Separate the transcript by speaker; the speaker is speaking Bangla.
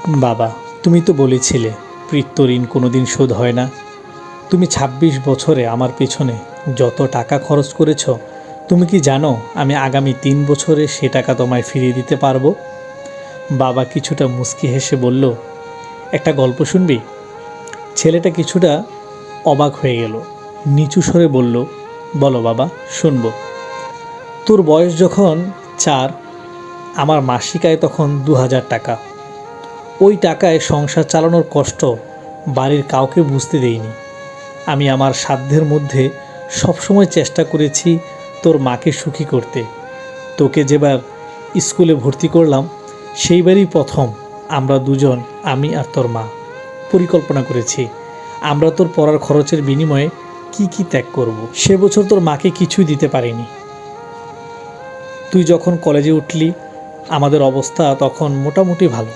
Speaker 1: বাবা, তুমি তো বলেছিলে পিতৃঋণ কোনোদিন শোধ হয় না। তুমি ২৬ বছরে আমার পেছনে যত টাকা খরচ করেছ, তুমি কি জানো আমি আগামী ৩ বছরে সে টাকা তোমায় ফিরিয়ে দিতে পারবো? বাবা কিছুটা মুচকি হেসে বলল, একটা গল্প শুনবি? ছেলেটা কিছুটা অবাক হয়ে গেল, নিচু স্বরে বলল, বলো বাবা, শুনবো। তোর বয়স যখন ৪, আমার মাসিক আয় তখন ২,০০০ টাকা। ওই টাকায় সংসার চালানোর কষ্ট বাড়ির কাউকে বুঝতে দেইনি। আমি আমার সাধ্যের মধ্যে সবসময় চেষ্টা করেছি তোর মাকে সুখী করতে। তোকে যেবার স্কুলে ভর্তি করলাম, সেইবারই প্রথম আমরা দুজন, আমি আর তোর মা, পরিকল্পনা করেছি আমরা তোর পড়ার খরচের বিনিময়ে কি কি ত্যাগ করব। সে বছর তোর মাকে কিছুই দিতে পারিনি। তুই যখন কলেজে উঠলি, আমাদের অবস্থা তখন মোটামুটি ভালো।